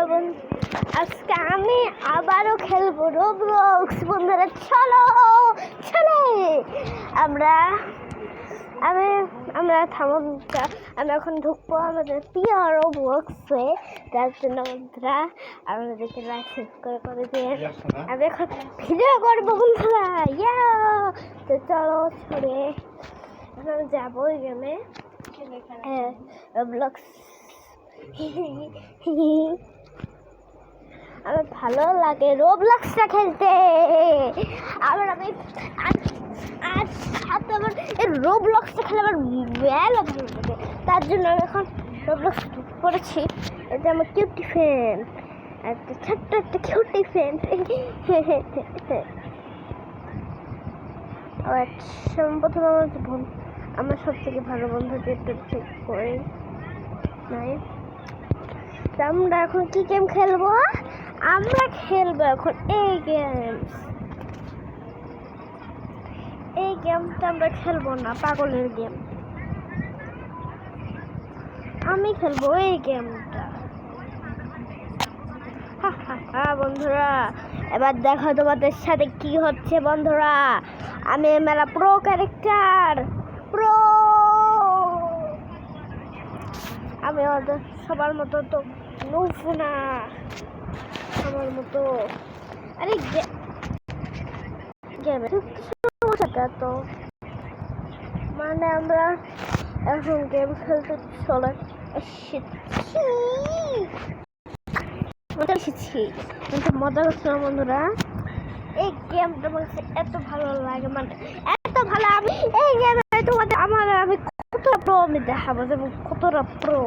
আজকে আমি আবারও খেলবো রোবলক্স। বন্ধুরা চলো চলে আমরা আমি আমরা থামোটা আমরা এখন ঢুকবো আমাদের প্রিয় রোবলক্সে। তার জন্য বন্ধুরা আমাদেরকে লাইসেন্স করে দিয়ে আমি এখন ভিডিও করবো বন্ধুরা। তো চলো ছড়ে এখন যাবো গেমে রোবলক্স। আমার ভালো লাগে রোবলক্সটা খেলতে। আবার আমি সাথে আমার এই রোবলক্সটা খেলে আমার মেলা ভালো লাগে। তার জন্য আমি এখন রোবলক্স করেছি। এটা আমার কিউটি ফ্যান, একটা ছোট্ট একটা কিউটি ফ্যান। প্রথমে আমার সব থেকে ভালো বন্ধু যেটা চেক করে নাই। আমরা এখন কি গেম খেলবো? আমরা খেলবো এখন এই গেমটা আমরা খেলবো না, পাগলের গেম। আমি খেলবো এই গেমটা। বন্ধুরা এবার দেখো তোমাদের সাথে কি হচ্ছে বন্ধুরা। আমি মেলা প্রো ক্যারেক্টার, প্রো। আমি ওদের সবার মতো তো নুফু না, আমার মতো। আরে গেমে তো মানে আমরা এখন গেম খেলতে চলে এসেছি। কিন্তু মজা হচ্ছে না বন্ধুরা। এই গেমটা বলছে এত ভালো লাগে, মানে এত ভালো। আমি এই গেমে তোমাদের আমি কতটা প্রো আমি দেখাবো যে কতটা প্রো।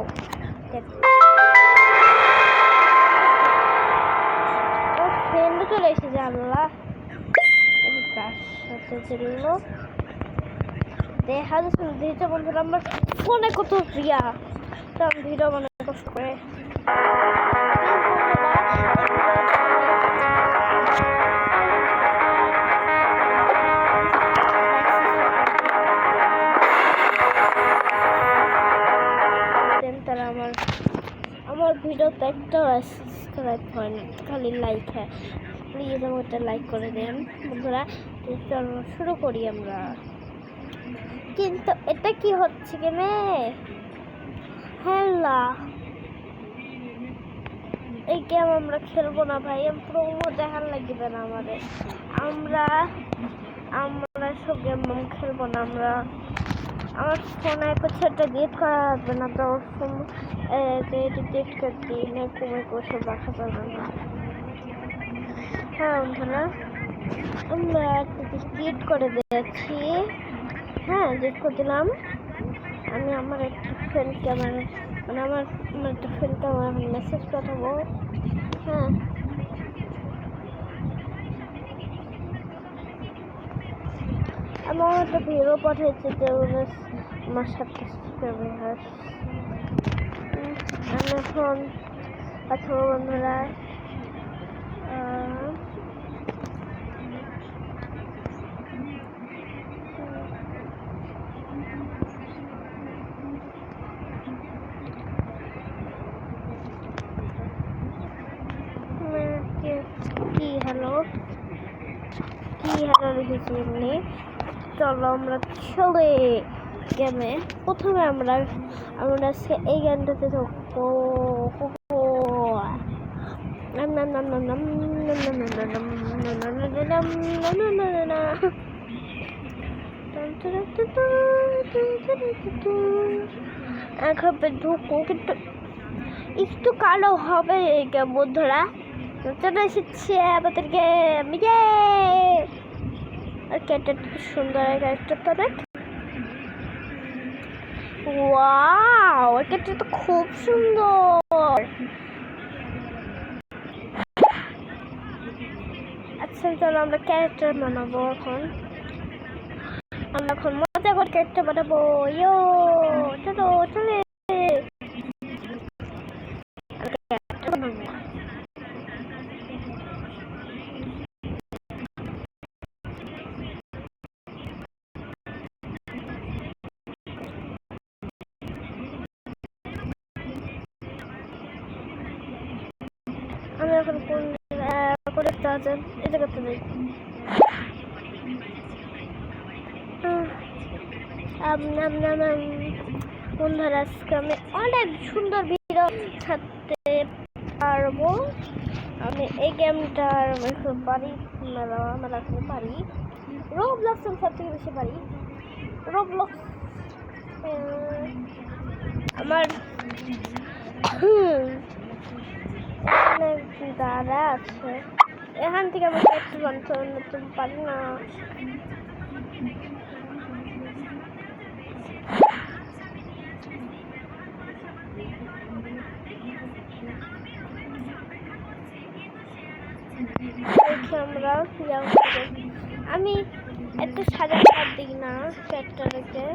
চলে এসেছে আল্লাহ কার সাথে ছিল দেখা যাচ্ছে দিয়েছে বন্ধুরা। আমার ফোনে কত প্রিয়া, তো আমি ভিডিও মনে কষ্ট করে তারা আমার ভিডিওতে একটা সাবস্ক্রাইব হয় না, খালি লাইক হয়। প্লিজ আমাকে লাইক করে দেন বন্ধুরা। চলো শুরু করি আমরা। কিন্তু এটা কি হচ্ছে গেমে? হ্যালো, এই গেম আমরা খেলবো না ভাই। প্রোমো দেখার লাগবে না আমাদের। আমরা সব গেম খেলবো না। আমার ফোনে কিছু একটা ডিলিট করা হবে না, তো ফোন ডিলিট করে দিই না, কমে সব রাখা যাবে না। হ্যাঁ বন্ধুরা, আমরা একটা ডিলিট করে দিয়েছি। হ্যাঁ ডিলিট করে দিলাম। আমি আমার একটা ফ্রেন্ডকে আমার একটা ফ্রেন্ডকে আমার মেসেজ পাঠাবো। হ্যাঁ আমার একটা ভিডিও পাঠিয়েছে যে আমার সাথে ব্যবহার। আমি এখন অথবা বন্ধুরা কি হ্যালো লিখেছি এমনি। চলো আমরা চলে গেমে। প্রথমে আমরা এই গেমটাতে থাকবো। কিন্তু একটু কালো হবে এই গেম বন্ধুরা। চলে এসেছে আমাদের গেম। আর ক্যারেক্টারটা কি সুন্দর, ক্যারেক্টারটা দেখ। ওয়াও, ক্যারেক্টারটা তো খুব সুন্দর। আচ্ছা চলো আমরা ক্যারেক্টার বানাবো এখন। আমরা এখন মজা করে ক্যারেক্টার বানাবো। চলো চলে আমি এখন কোন করতে আছে এটা করতে যাই। বন্ধুরা আজকে আমি অনেক সুন্দর ভিডিও ছাড়তে পারবো। আমি এই গেমটার পারি মেলা পারি। রোবলক্স আমি সব থেকে বেশি পারি। রোবলক্স আমার দাদা আছে, এখান থেকে আমি একটু বানাতে পারি না। আমরা আমি একটু সাজাতে দিই না ক্যারেক্টারকে।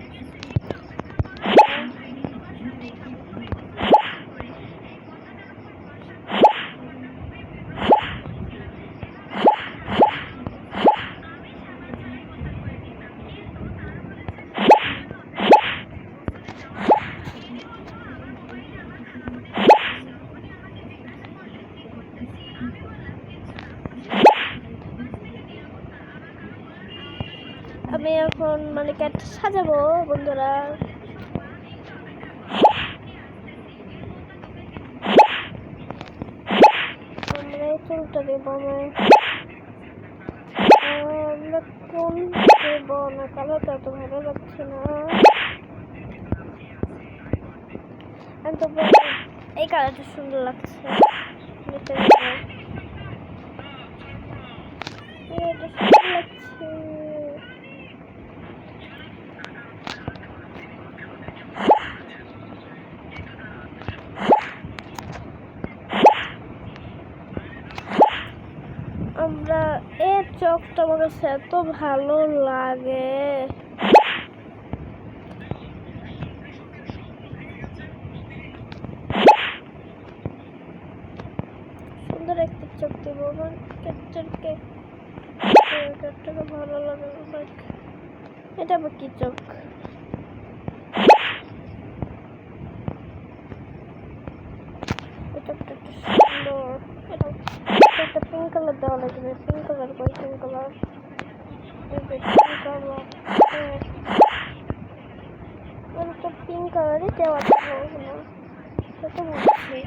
আমি এখন মানে ক্যারেক্টার সাজাবো বন্ধুরা। আমরা চুলটা দেবো আমরা কোন দেবো না, কালারটা তো ভালো লাগছে না। এই কালারটা সুন্দর লাগছে। আমরা এই চোখটা আমার কাছে এত ভালো লাগে। সুন্দর একটা চোখ দেবো আমার ক্যারেক্টারকে, ভালো লাগে। এটা আবার কি চোখ? এটা একটা সুন্দর, এটা একটা পিঙ্ক কালার দেওয়া লাগবে। পিঙ্ক কালার কই? পিঙ্ক কালার পিঙ্ক কালারই দেওয়া যাবে না, সেটা বুঝছি।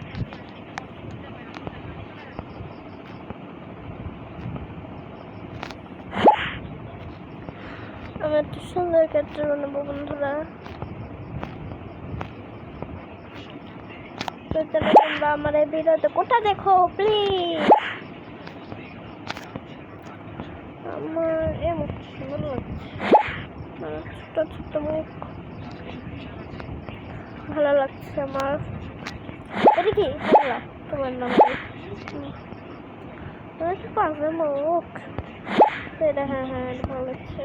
আমি একটা সুন্দর ক্যারেক্টার বানাবো বন্ধুরা। তোমরা আমার এই ভিডিওতে কোথা দেখো প্লিজ। আমার এই মুখ সুন্দর লাগছে, ছোট ছোট মুখ ভালো লাগছে আমার। এটা কি ভালো? তোমার নাম পাশে মুখ, এটা হ্যাঁ হ্যাঁ এটা ভালো লাগছে।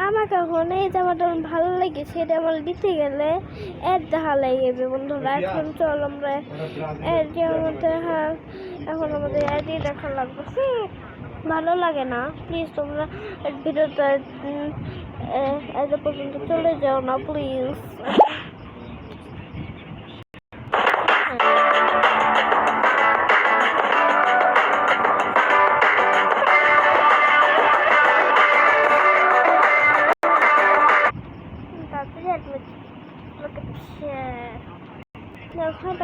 আমাকে এখন এই জামাটা ভালো লেগেছে, এটা আমার দিতে গেলে এর দেখা লেগে বন্ধুরা। এখন চল আমরা মধ্যে, হ্যাঁ এখন আমাদের এডই দেখা লাগবে। ভালো লাগে না, প্লিজ তোমরা ভিডিওটা এত পর্যন্ত চলে যাও না প্লিজ।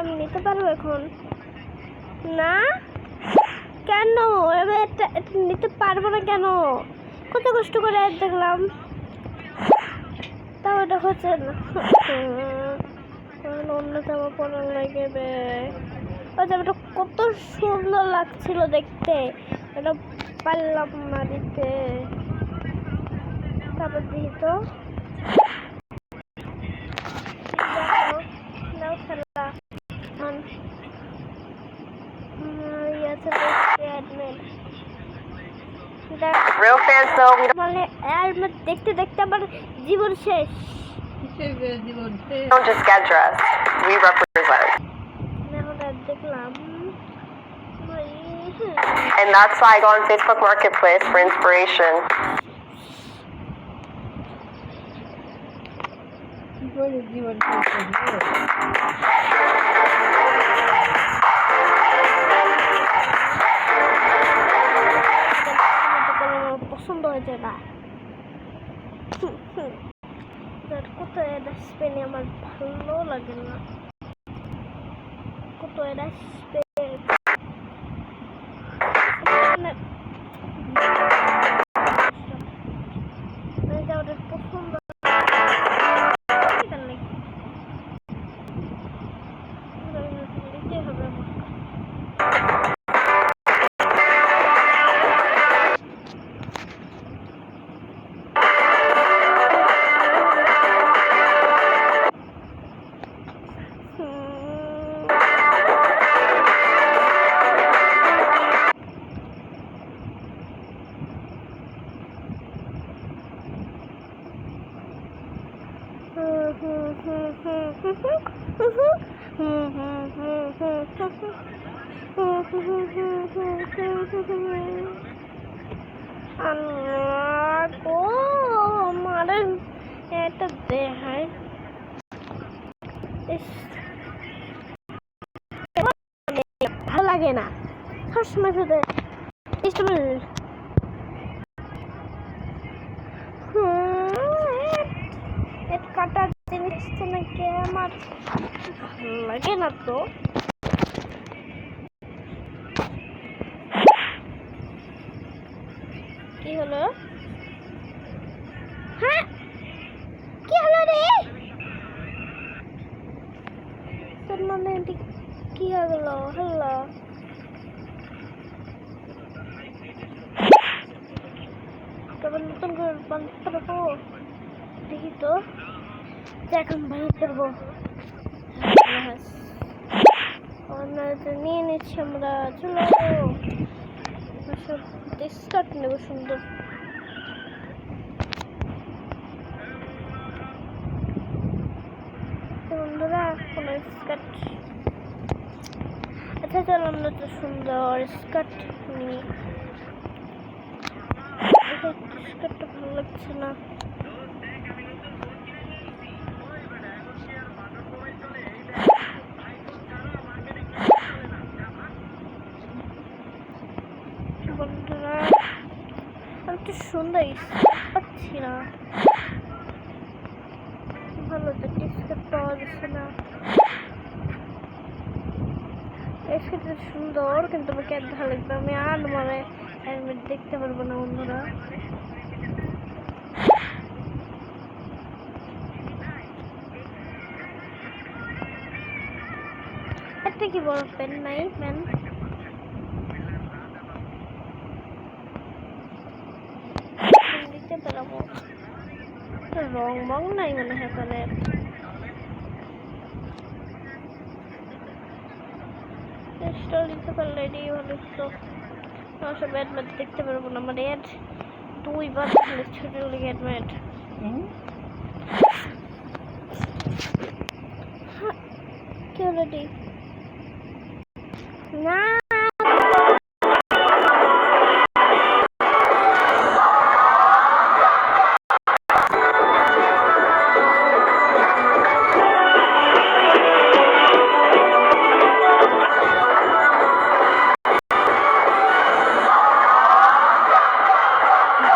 আমি নিতে পারবো এখন না? কেন এটা নিতে পারবো না কেন? কত কষ্ট করে দেখলাম, তাও এটা হচ্ছে না। অন্য জামা পরা লাগবে। ওই জামাটা কত সুন্দর লাগছিল দেখতে, এটা পারলাম না দিতে। তারপর দিই তো Real fans though, we মানে দেখতে দেখতে আমার জীবন শেষ। don't just get dressed, we represent. দেখলাম And that's why I go on Facebook Marketplace for inspiration. আসবে না, আমার ভালো লাগে না। কত এরা আসবে ওদের পছন্দ দিতে হবে আমাকে। এটা দেখায় ভালো লাগে না সবসময় শুধু কাটার জিনিস নাকি আমার ভালো লাগে না তো। কি হলো? হ্যাঁ কি হলো রে? তোর মানে কি হলো? হলো তবে নতুন করে বানাতে পারবো, দেখি তো এখন বানাতে পারবো। নিয়ে নিচ্ছি আমরা, চলো স্কার্ট নেবো সুন্দর। বন্ধুরা কোনো স্কার্ট, আচ্ছা চলো আমরা তো সুন্দর স্কার্ট নিই। স্কার্টটা ভালো লাগছে না। বন্ধুরা আমি তো সুন্দর পাচ্ছি না, ভালো তো স্কার্ট পাওয়া যাচ্ছে না। স্কার্টটা সুন্দর কিন্তু আমাকে এক ভালো লাগবে, আমি আর মানে দেখতে পারবো না বন্ধুরা। একটা কি বড় পেন নাই? পেন দিতে পারবো, রং মং নাই মনে হয় পেনের। স্টল দিতে পারলে এটাই ভালো তো। আমার সব অ্যাডমেট দেখতে পারবো না, আমার অ্যাড 2 বার ছোটগুলি অ্যাডমেট। কি হলো রে? না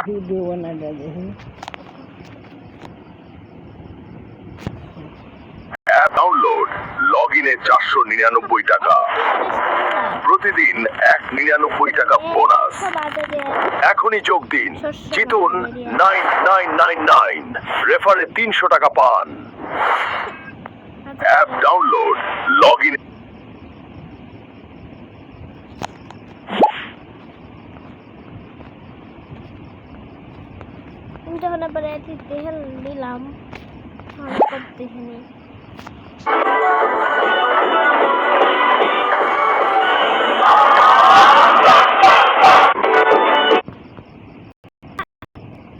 वीडियो बना डाले हैं। অ্যাপ ডাউনলোড, লগ ইনে 499 টাকা, প্রতিদিন 199 টাকা বোনাস। এখনই যোগ দিন, জিতুন 9999, রেফারে 300 টাকা পান। App download, log in. যখন আবার দেখে নিলাম দেখিনি।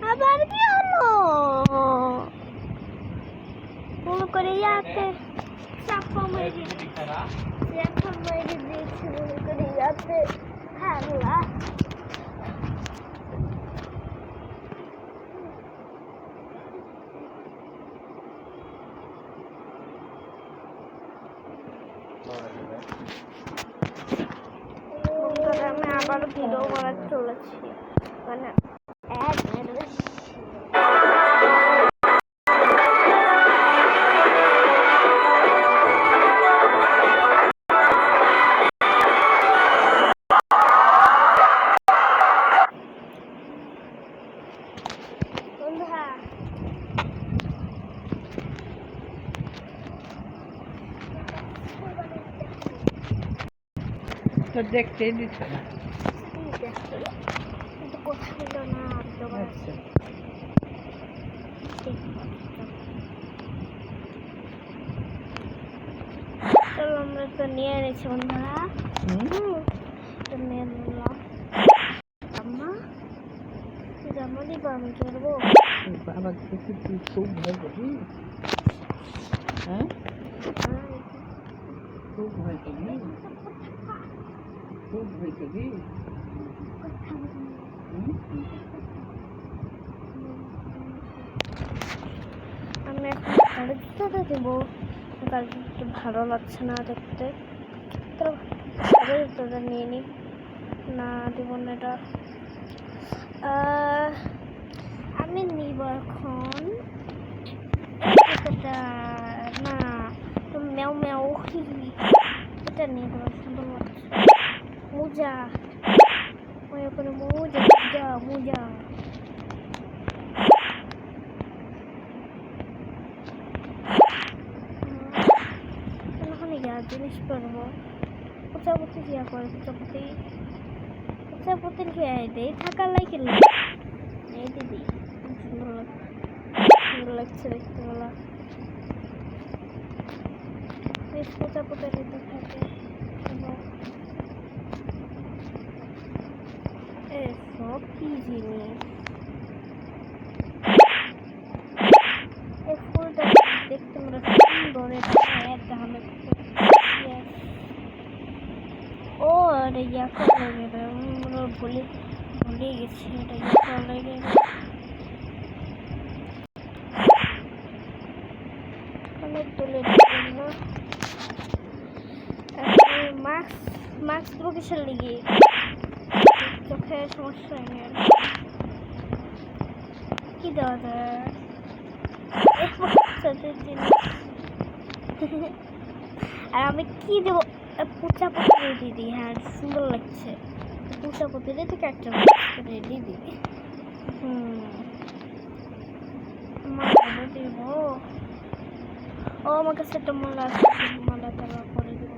আবার কি হলো? ফোন করে ইয়াতে চাপা মেরে দিয়েছি, মনে করে ইয়াতে খেলা। আমি আবার ভিডিও করা চলেছি, মানে তো দেখতেই দিচ্ছে না। কিন্তু কোথাও হলো না দোকান আচ্ছা চলো আমরা তো নিয়ে এনেছি বন্ধুরা। তো নিয়ে নিলাম। আম্মা জামা দিব আমি করবো। বাবা দেখি তুই খুব ভয় করবি, হ্যাঁ খুব ভয় করবি, খুব ভয় করবি। আমি এখন গাড়ির জুতোটা দেবো। গাড়ির জুতো ভালো লাগছে না দেখতে, তো গাড়ির জুতোটা নিয়ে নিই। না দেবো না এটা। আমি নিব এখন জুতোটা। না ম্যাও ম্যাও এটা নিয়ে দেবো, সুন্দর লাগছে। মোজা ওখানে মোজা মোজা মোজা। জিনিস করবো প্রজাপতি দিয়া করে প্রজাপতির খেয়ে দেয় থাকার লাগে এই দিদি সুন্দর লাগছে দেখতে বলা। প্রজাপতির দিতে থাকে সব কি জিনিস। এই ফুলটা দেখতে মনে সুন্দর, একটা হবে। ও এটা ইয়া করে গেলে ভুলে গেছি, এটা ইয়া করে গেলে তুলে না। মাস্ক দেবো কিসের লিগে, চোখে সমস্যা নেই। কি দেওয়া যায় আর আমি কি দেবো? প্রজাপতি দিদি, হ্যাঁ সুন্দর লাগছে। প্রজাপতি থেকে একটা রেডি দিদি। মালা দেব। ও আমার কাছে একটা মালা তারা করে দেব।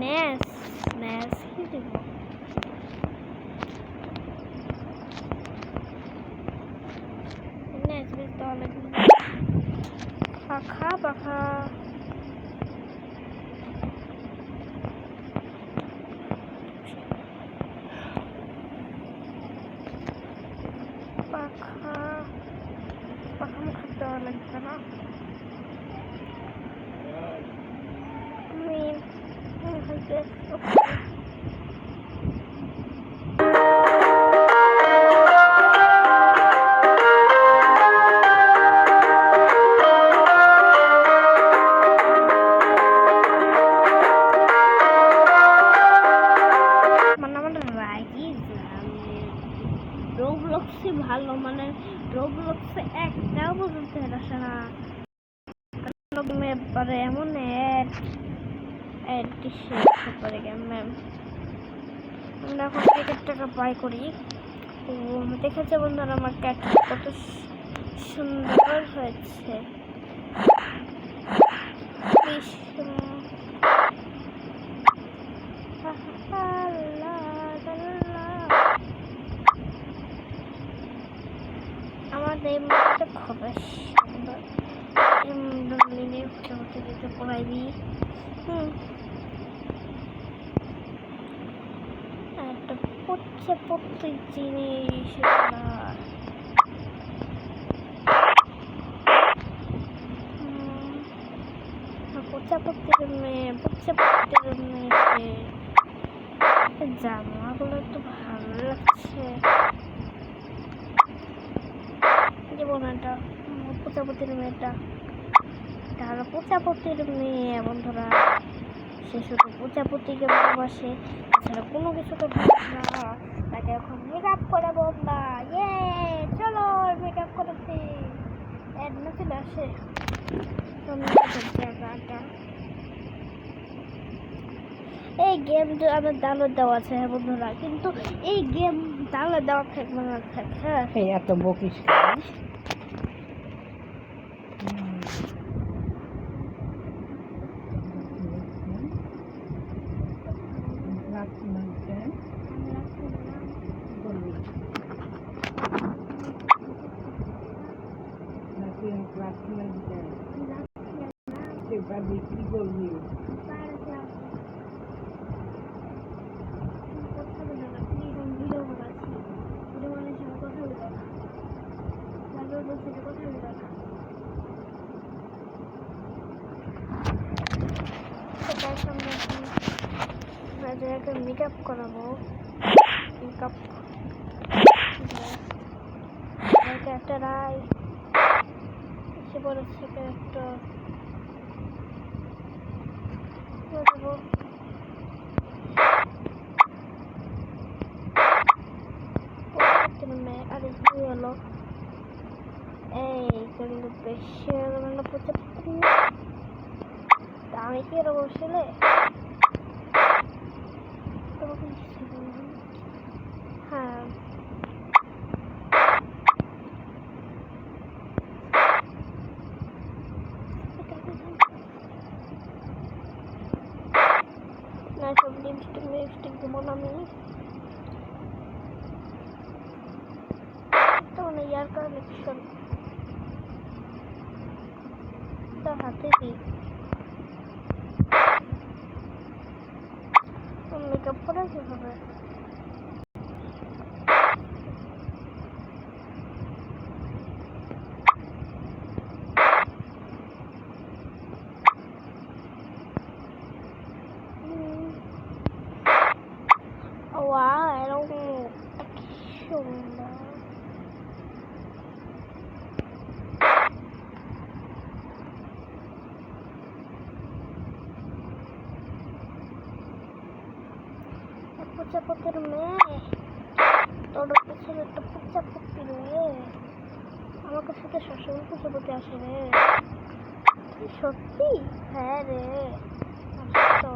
ন্যাস কি দেব? ন্যাস দিতে হবে। পাখা পাখা মুখে দেওয়া লাগবে না। রোবলক্সই ভালো, মানে রোবলক্সে একটাও পর্যন্ত আসে না। পরে এমন করে ম্যাম আমরা এখন 1 টাকা বাই করি। তো দেখেছে বন্ধুরা আমার ক্যাট কত সুন্দর হয়েছে। আমাদের মতো খুব সুন্দর দিতে পড়াই দিই। একটা পড়তে জিনিস জামাগুলো একটু ভালো লাগছে। যেমন এটা প্রজাপতির মেয়েটা, এটা হলো প্রজাপতির মেয়ে বন্ধুরা। সে শুধু প্রজাপতিকে ভালোবাসে, এছাড়া কোনো কিছুকে ভালোবাসে না। তাকে এখন মেকআপ করে বন্ধা। চলো মেকআপ করেছি এডনা চলে আসে। এই গেমটা আমার ডাউনলোড দেওয়া আছে বন্ধুরা, কিন্তু এই গেম ডাউনলোড দেওয়া থাকবে না থাকে। হ্যাঁ এত বকিস পারবি কি করবি? মেকআপ করাবো মেকআপ একটা রায় এসে পড়েছে একটা আরে কি হলো এই কিন্তু বেশি আমি কি এরকম ছেলে হ্যাঁ না সব লিপস্টিক দেবো না আমি মানে ইয়ার কালেকশন হাতে দিই মেকআপ করে কিভাবে wow এরকম সুন্দর পচাপতির মেয়ে তোর পিছনে একটা পচাপতির মেয়ে আমার কাছে তো সবসময় পচাপতি আসে রে সত্যি হ্যাঁ রে তো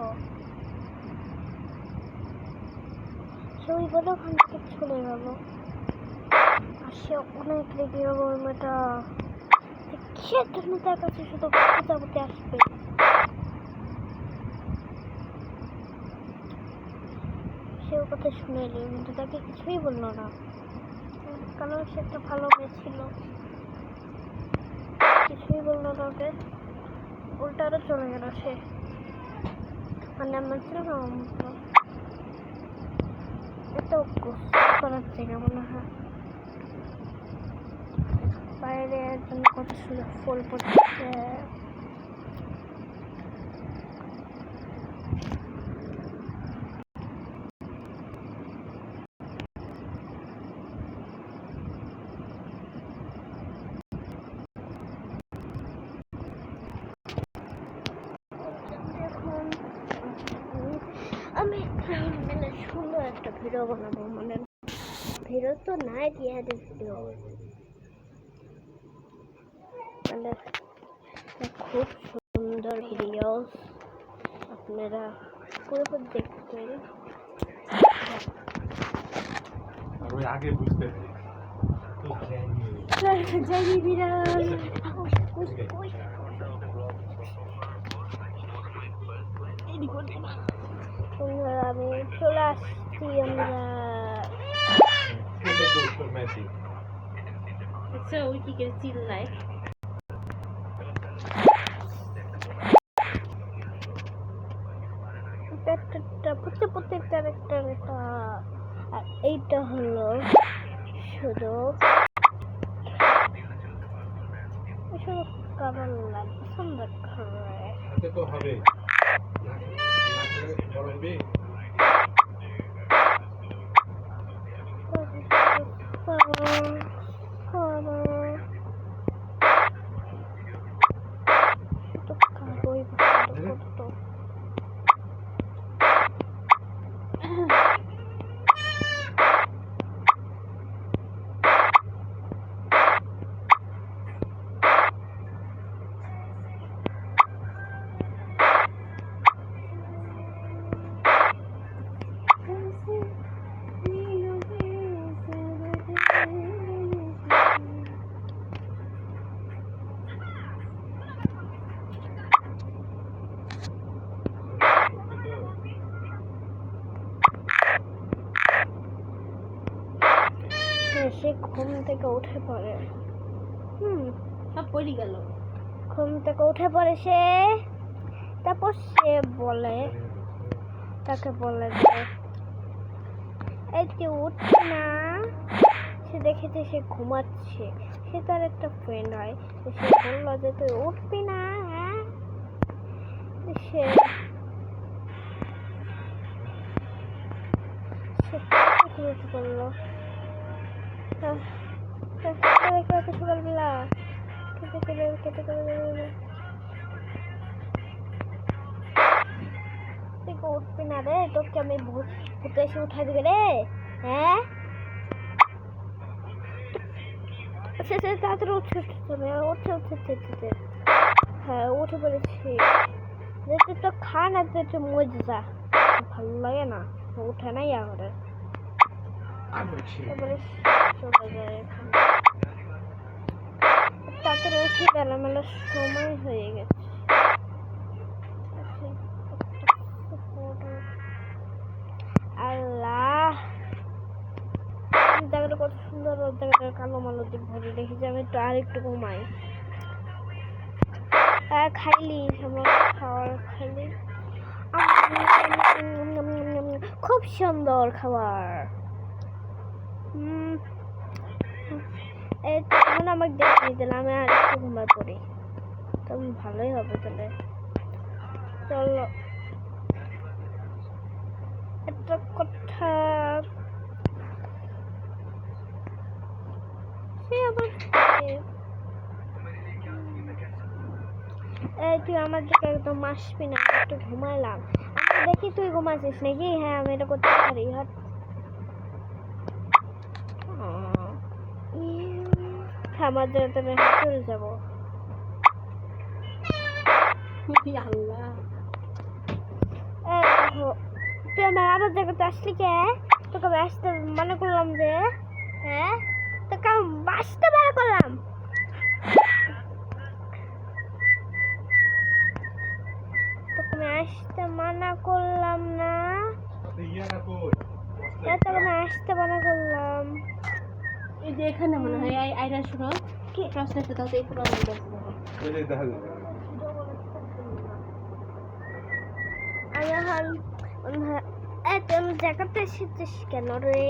সেই বলে ওখান থেকে চলে গেল আর সে অনেক রেগে গেল ওই মেয়েটা কিসের জন্য তার কাছে শুধু পচাপতি আসবে সেও কথা শুনে এলি কিন্তু তাকে কিছুই বললো না কারণ সে একটা ভালো মেয়ে ছিল কিছুই বললো না ওকে উল্টা আরো চলে গেল সে মানে আমার ছিল না এটা করার জায়গা মনে হয় বাইরে একজন কত সুন্দর ফুল পড়ছে আমি মানে সুন্দর একটা ভিডিও বানাবো মানে ভিডিও তো নাই দিয়ে ভিডিও মানে খুব সুন্দর ভিডিও আপনারা পুরো দেখবেন আমি আগে বুঝতে যাই বিড়াল আমি চলে আসছি আমরা আচ্ছা ওই কি করে চিল্লায় প্রত্যেকটা একটা আর এইটা হলো শুধু কারণ লাগে সুন্দর করে তো হবে বড় হবে সে ঘুম থেকে উঠে পড়ে সব পড়ে গেল ঘুম থেকে উঠে পড়ে সে তারপর সে বলে, তাকে বলে যে এই তুই উঠছে না। সে দেখেছে সে ঘুমাচ্ছে। সে তার একটা ফ্রেন্ড হয়, তো সে বললো যে তুই উঠবি না। হ্যাঁ, সে উঠে পড়লো। সকালবেলা উঠবি না রে, তোকে আমি ভূতে এসে উঠাই দিবে রে। হ্যাঁ, তাড়াতাড়ি উঠে উঠে হ্যাঁ উঠে পড়েছি। তুই তো খা না, তুই একটু মজে যা, ভালো লাগে না, উঠে নাই আমাদের। তারপরে চলে যায়। তাড়াতাড়ি উঠে গেলাম, আমার সময় হয়ে গেছে। আল্লাহ, জায়গাটা কত সুন্দর, জায়গাটা কালো মালো দিয়ে ভরে রেখেছি। আমি একটু আর একটু ঘুমাই। খাইলি আমার খাবার, খাইলি খুব সুন্দর খাবার। এই তখন আমাকে দেখিয়ে দিলে আমি আর একটু ঘুমাই পড়ি, তখন ভালোই হবে। তাহলে চলো একটা কথা, সে আবার এই তুই আমার দিকে একদম আসবি না, একটু ঘুমাইলাম। আমি দেখি তুই ঘুমাচ্ছিস নাকি। হ্যাঁ, আমি এটা করতে পারি। হাট, আমার জায়গাতে আমি চলে যাবো। আল্লাহ, তুই আমার আবার জায়গাতে আসলি কে? তোকে আমি আসতে মনে করলাম যে, হ্যাঁ তোকে আমি আসতে মনে করলাম। তোকে আমি আসতে মানা করলাম না, তোকে আমি আসতে মানা করলাম। এই যে এখানে মনে হয় আইরা শুনো কি ট্রান্সলেট দাও, এই পুরো আমি এখন তুই জায়গাতে এসেছিস কেন রে?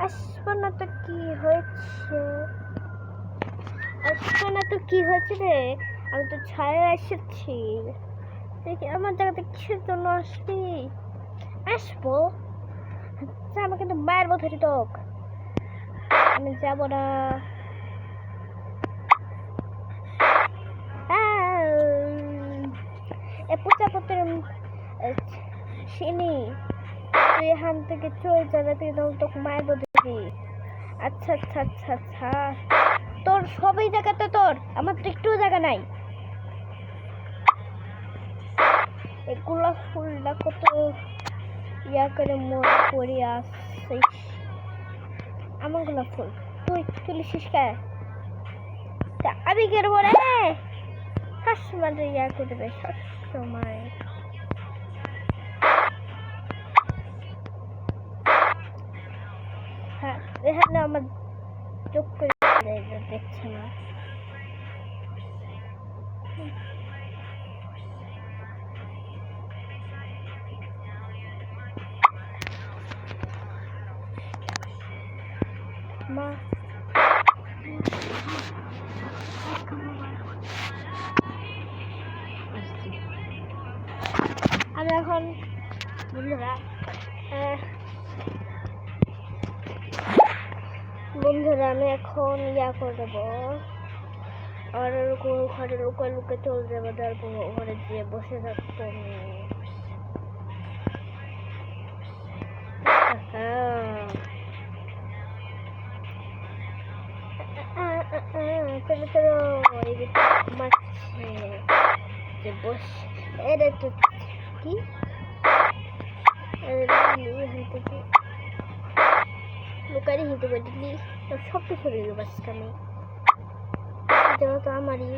আসবো না তো কি হয়েছে? আসবো না তো কি হয়েছে রে? আমি তো ছায়া এসেছি। দেখি আমার জায়গাতে কিসের জন্য আসবি? আসবো, আমাকে কিন্তু মায়ের মতো তোক আমি যাবো না। প্রজাপতির চিনি, তুই এখান থেকে চলে যাবে, তুই তোকে মায়ের বদলি। আচ্ছা আচ্ছা আচ্ছা আচ্ছা, তোর সবই জায়গাতে তোর, আমার তো একটু জায়গা নাই। এই গোলাপ ফুলটা কত ইয়া করে মনে পড়ে আসছিস। আমার গোলাপ ফুল তুই তুলিসিস কে? আমি কেরবো রে, সবসময় ইয়া করবে, সবসময়। হ্যাঁ, এখানে আমার চোখ করে দেখছে না। মা আমি এখন বন্ধুরা আমি এখন ইয়া করে দেবো, আর ঘরে লুকে লুকে চলে যাবো, তারপর ঘরে গিয়ে বসে থাকবো আমি। চলো চলো, এই যে ঘুমাচ্ছে যে বস, এটা তো কি লুকারি হিতে পারলি, সব কিছু রেগে পাচ্ছি আমি। এটা তো আমারই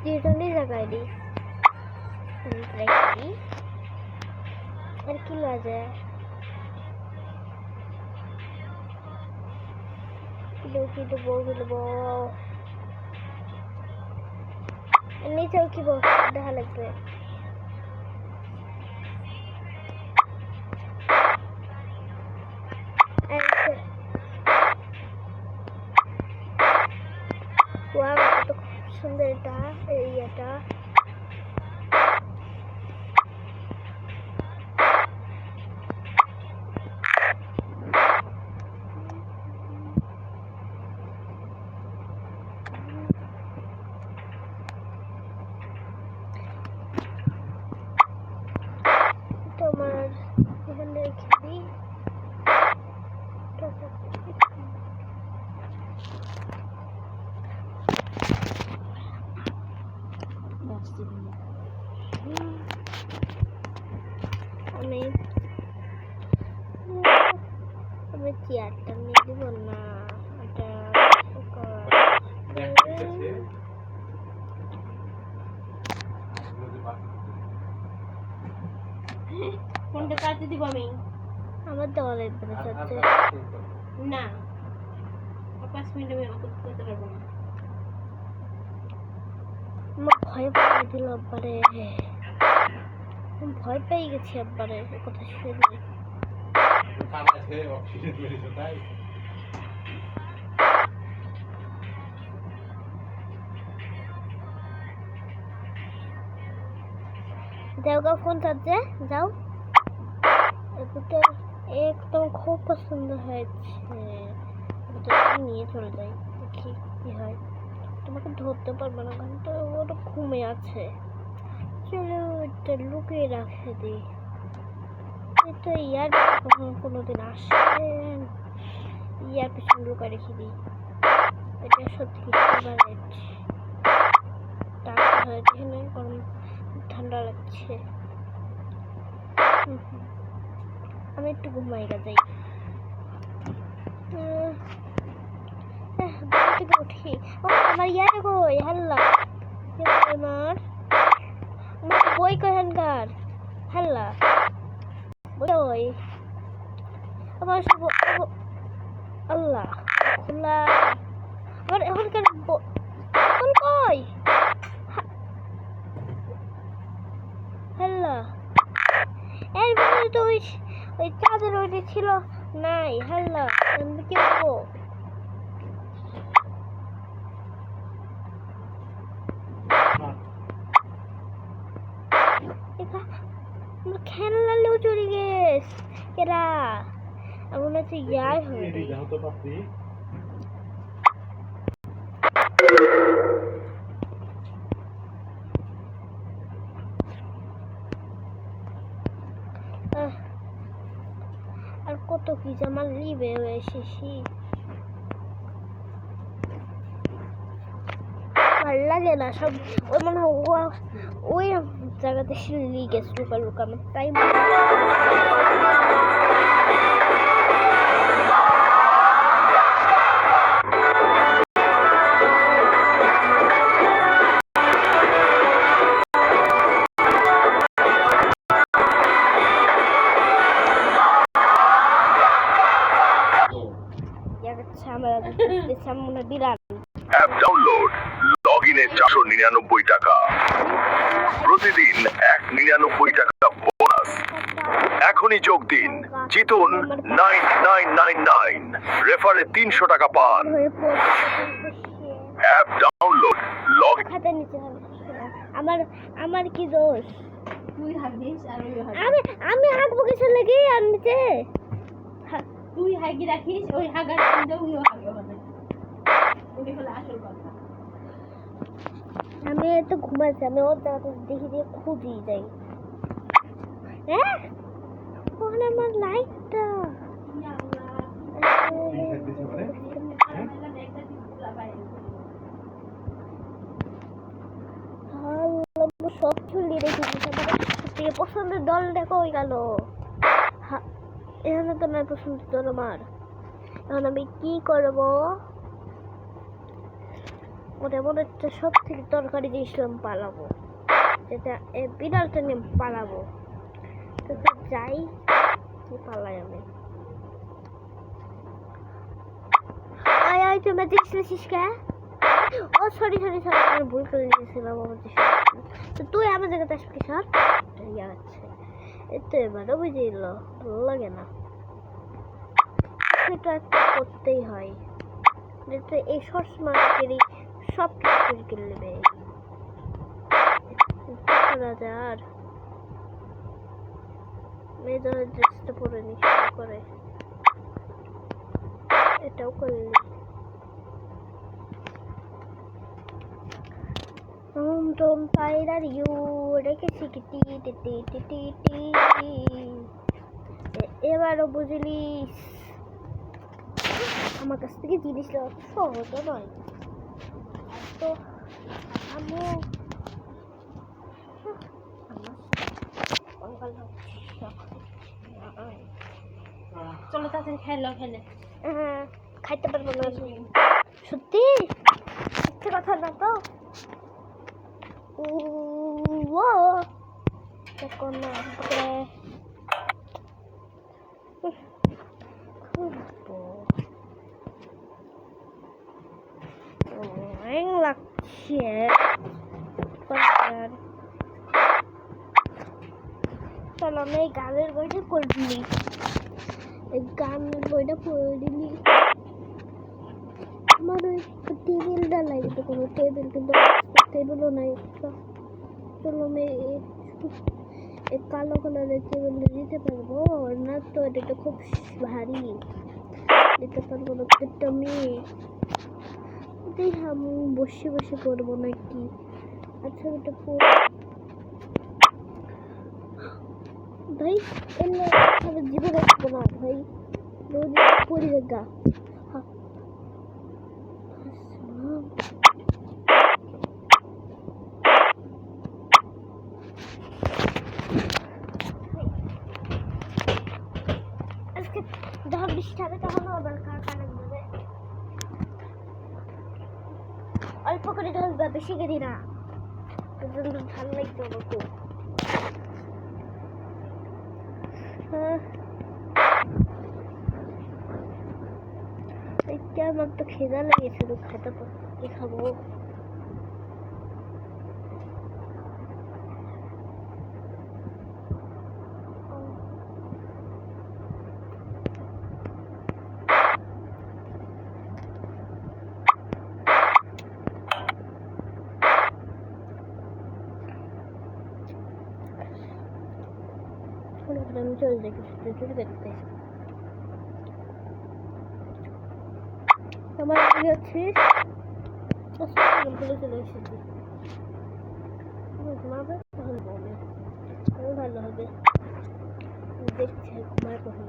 দুজনই জায়গায় রে। আর কি লাগে কি দেবো নিচেও কি বল দেখা লাগবে ওয়াও কত সুন্দর এটা এরিয়াটা তোমার এখানে রেখে দিই আমি আমি চেয়ারটা নিয়ে দিব না এটা কোনটা কাটতে দিব আমি আমার দেওয়া লাগবে না চাচ্ছে না 5 মিনিট আমি অত করতে পারবো না আমার ভয় পেয়ে দিল আব্বারে ভয় পেয়ে গেছি আব্বারে এ কথা শুনে অক্সিজেন মেরেছো তাই যাও গা ফোন চার্জে যাও এটা একদম খুব পছন্দ হয়েছে এটা নিয়ে চলে যাই দেখি কি হয় তোমাকে ধরতে পারবে না কারণ তো ওটা ঘুমে আছে চলো এটা লুকিয়ে রাখে দিই এটা ইয়ার কখনো কোনোদিন আসেন ইয়ার পিছনে লুকিয়ে রেখে দিই এটা সত্যি ফেভারিট টাকা হয়েছে এখানে কারণ ঠান্ডা লাগছে আমি একটু ঘুমাই যাই থেকে উঠি আমার ইয়ারে কই হাল্লা আমার আমার বই কইখানকার হাল্লা বই আমার সব আল্লাহ খোলা আমার এখনকার বই কই হাল্লা এর ভিতরে তো ওই চাঁদের ওইটা ছিল নাই হাল্লা আমি কি করবো খেলনালেও চলে গেছ কেরা এমন হচ্ছে ইয়াই হয়ে যাও তো পাপি আর কত কি জামা লিবে এসেছি ভাল লাগে না সব ওই মনে হয় ওই জায়গাতে সিলি গেছে লুকা লুকানো তাই মনে বিরাট অ্যাপ ডাউনলোড লগ ইনে 499 টাকা প্রতিদিন 199 টাকা বোনাস এখনই যোগ দিন জিতুন 9999 রেফারে 300 টাকা পান হয়ে পড়ছে অ্যাপ ডাউনলোড লগ খাতা নিতে হবে আমার আমার কি দোষ তুই হাগিস আর ওই আমি আমি হাগবো কিছু লাগে আর নিচে তুই হাগি রাখিস ওই হাগার সঙ্গে ওইও হাগবে হবে ওই হলো আসল কথা আমি তো ঘুমাচ্ছি আমি ওর জায়গাটা দেখে দিয়ে খুঁজি যাই হ্যাঁ ওখানে আমার লাইটটা সব ঝুলিয়ে রেখেছি সবথেকে পছন্দের দল দেখো ওই গেল এখানে তো নয় পছন্দের দল আমার এখন আমি কি করবো ওটা মনে হচ্ছে সব থেকে তরকারি দিয়েছিলাম পালাবো যেটা এই বিড়ালটা নিয়ে পালাবো তো যাই কি পালাই আমি আয় আয় তুমি দিয়েছিলিস কে ও সরি সরি সরি আমি ভুল করে দিয়েছিলাম আমার তো তুই আমার জায়গাতে আসবি স্যার ঠিক আছে এই তো এবারও বুঝে এলো ভালো লাগে না সেটা একটা করতেই হয় যাতে এই শর্ট মার্কেরই সব কিছু কিনে নেবে রাজার মেয়েদের ড্রেসটা পরে নি করে এটাও করলি টম পায়রার ইউ রেখেছি কি টি টি টি টি টি টি এবারও বুঝলিস আমার কাছ থেকে জিনিস সহজ নয় তো আমি চলো তাড়াতাড়ি খেলো খেলে খাইতে পারবো না সত্যি সত্যি কথা না তো ও দেখো না লাগছে চলো আমি এই গানের বইটা করে দিলি এই গানের বইটা পড়ে দিলি আমার ওই টেবিলটা লাগবে কোনো টেবিল কিন্তু টেবিলও নাই একটা চলো আমি এই কালো কালারের টেবিলটা দিতে পারবো না তো এটা খুব ভারী দিতে পারবো না কিন্তু আমি আমি বসে বসে করবো নাকি আচ্ছা এটা ভাই এলে জীবনে আসবো না ভাই রোজ পড়ি গা আজকে যখন বৃষ্টি হবে তখন আবার কারখানা লাগবে অল্প করে ঢালবা বেশি করি না ভালো লাগতো আমাকে আমার তো খিদা লেগেছে তো খেতে কি খাবো আমি চলে যাই কিছু দেখতে আমার কি হচ্ছে চলে এসেছি ঘুমাবে তখন বলবে ভালো হবে দেখছে ঘুমায় কখন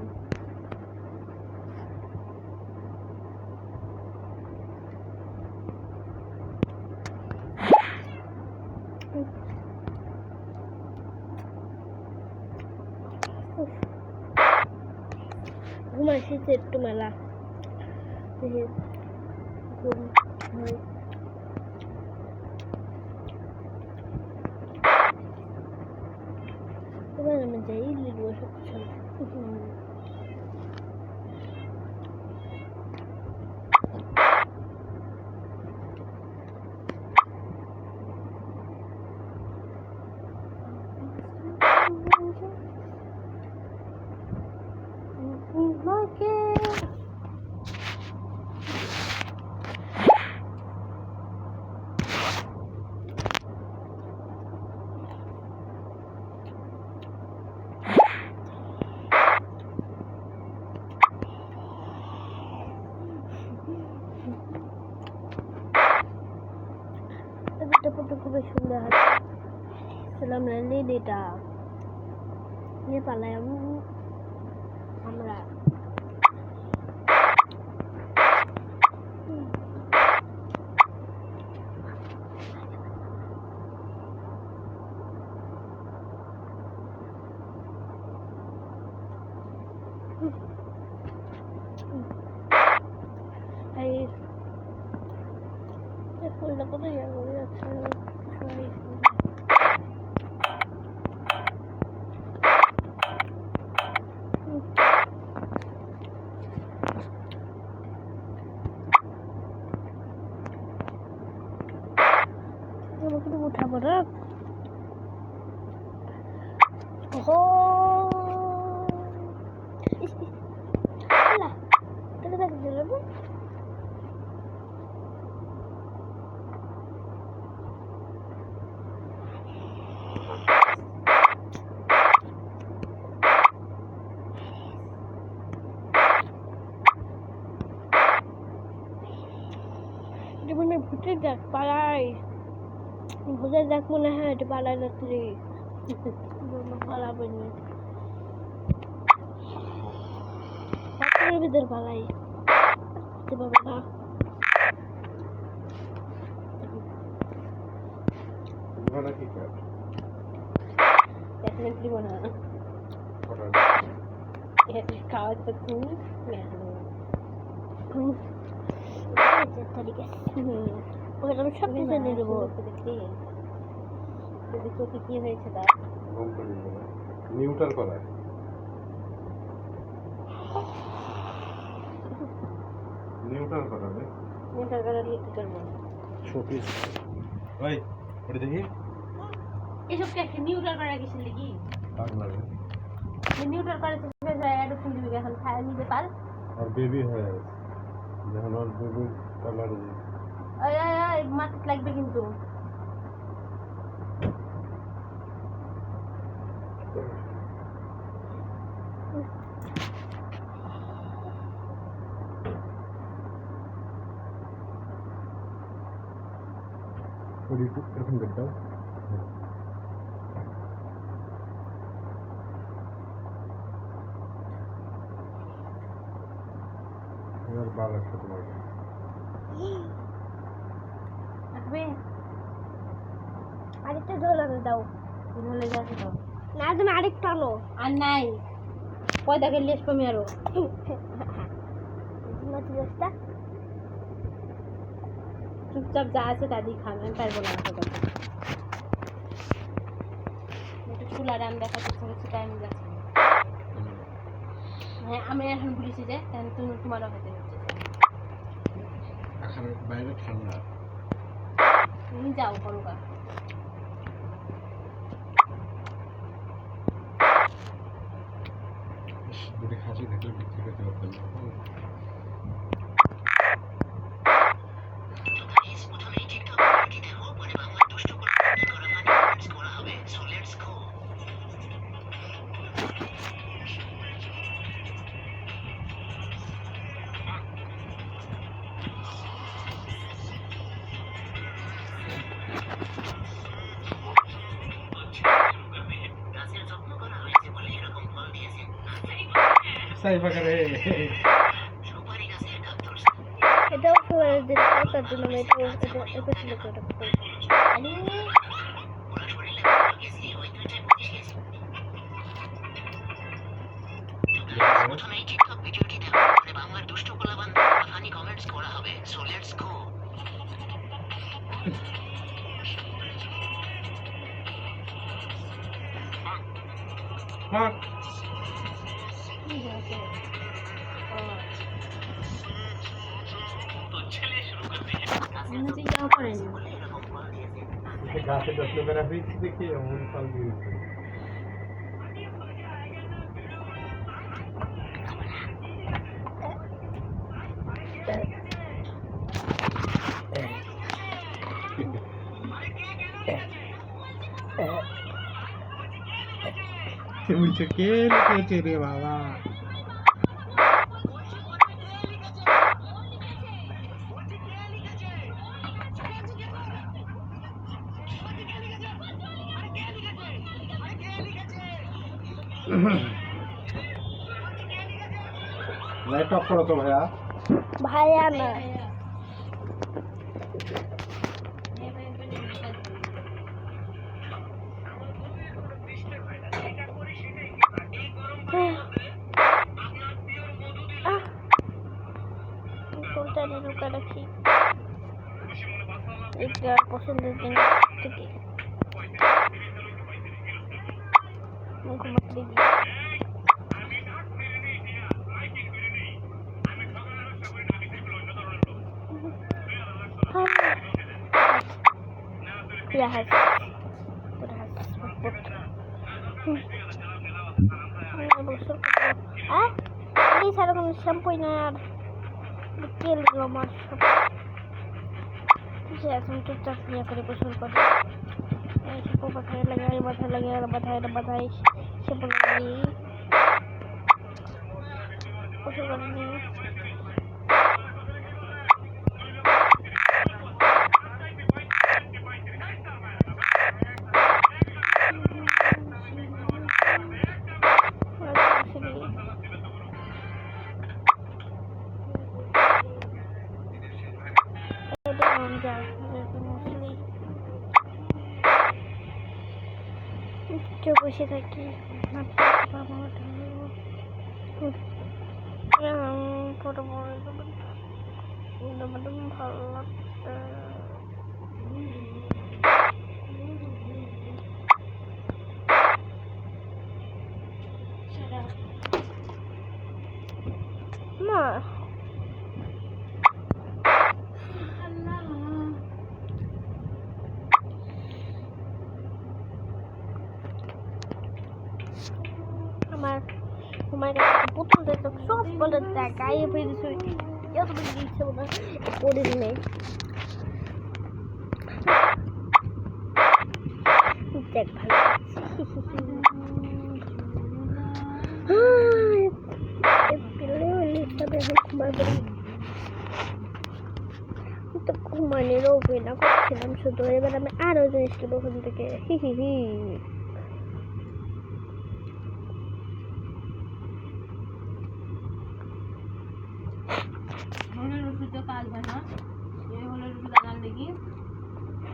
ঘুমাইছি একটু মেলা ঘুম হয় এবার আমি যাই লিখবো সব কিছু খুবই সুন্দর আছে চলো আমরা লিলিটা নিয়ে পালাই আমরা এই ফুলটা কত ইয়ে করে যাচ্ছে উঠাবো না ওহো আল্লাহ তোকে দেখ দিল না জীবনে ভূতের ডাক পালাই ভূতের ডাক মনে হয় এটা পালাই রাত্রে পালাবেন রাত্রের ভিতর পালাই পাবে না ঘোড়া কি করে ডেফিনেটলি মনে হয় খাওয়া তো তুমি ওটা আমি সব কিছু নিয়ে দেবো যদি চোখে কি হয়েছে তার ঘুম করে দিবে নিউট্রাল করা নিউট্রাল করা রে মেটার করার কি করবো শোপিস ওই ওটা দেখি এসব কি নিউট্রাল করা কিছু লিখি পাগলা রে নিউট্রাল করা চেষ্টা করে অ্যাডপশন দিবি এখন খায় নিতে পার আর বেবি হয়ে গেছে যখন ওর বেবি কালার ওই মাথা লাগবে কিন্তু এরকম করতে এবার বাল একটা তোমার আসবে আরেকটা ঝোলানো দাও ঝোলে যাচ্ছে তো না তুমি আরেকটা আনো আর নাই কয়টা গেলে লেস কমে আরো চুপচাপ যা আছে তা দিয়ে খাবে আমি পারবো না একটু চুলার আমি দেখাতে চলেছি টাইম যাচ্ছে হ্যাঁ আমি এখন বলেছি যে তুমি তোমারও হাতে হচ্ছে এখন বাইরে ঠান্ডা তুমি যাও করো গা দুটি খাসি থাকলে বিক্রি করতে পারতাম সাই বাগারে এটাও করে দিতে তার জন্য আমি এটা পছন্দ করে প্রথমেই টিকটক ভিডিওটি দেখো পরে বাংলার দুষ্ট গোলাবান ফানি কমেন্টস করা হবে সো লেটস গো হ্যাঁ যাও করেনি গাছে যত্ন করা হয়েছে দেখে এমন ফল দিয়েছে বলছে কে লিখেছে রে বাবা লাইট অফ করো তো ভাইয়া ভাইয়া না কোনটা লুকা রাখি এটা পছন্দের জিনিস থেকে ঘুমাতে দিই Yeah, has. এই ছাড়া কোনো শ্যাম্পুই না আর তেল গুলো আমার সব যে এখন টুকটাক নিয়ে করে গোসল করে শ্যাম্পু মাথায় লাগাই মাথায় শ্যাম্পু লাগাই গোসল করে নিয়ে বসে থাকি ভালো লাগছে না আমার প্রথম দেখতে সব বলে দেখ গায়ে বেরিয়েছে এত বেশি ইচ্ছে না পড়িস নেই দেখ ভালো তো ঘুমানোর অভিনয় করছিলাম শুধু এবার আমি আরো জিনিস কিনবো ওখান থেকে হি কাজ হয় না এই হলো লাগান দেখি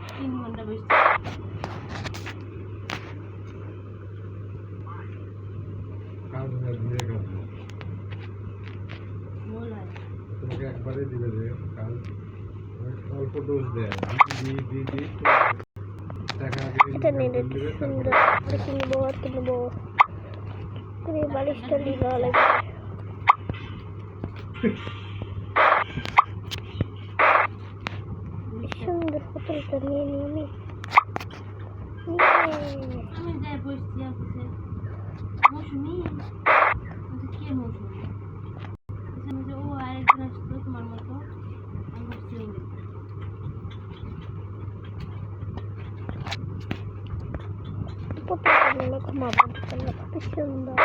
3 ঘন্টা বেশি কাজ হয় ধীরে কাজ তোমাকে একবারে দিবে যে কাজ অল্প ডোজ দেয় দি টাকা এটা নেট সুন্দর কিনবো আর কিনবো করে বালিশটা নিয়ে লাগে সুন্দর বোতলটা নিয়ে নিয়ে আমি যাই বসছি অফিসে মৌসুমি কে মৌসুমি ও আরেকজন আসতো তোমার মতো আমি বসছি বোতলটা নিয়ে ঘুমাবো খুব সুন্দর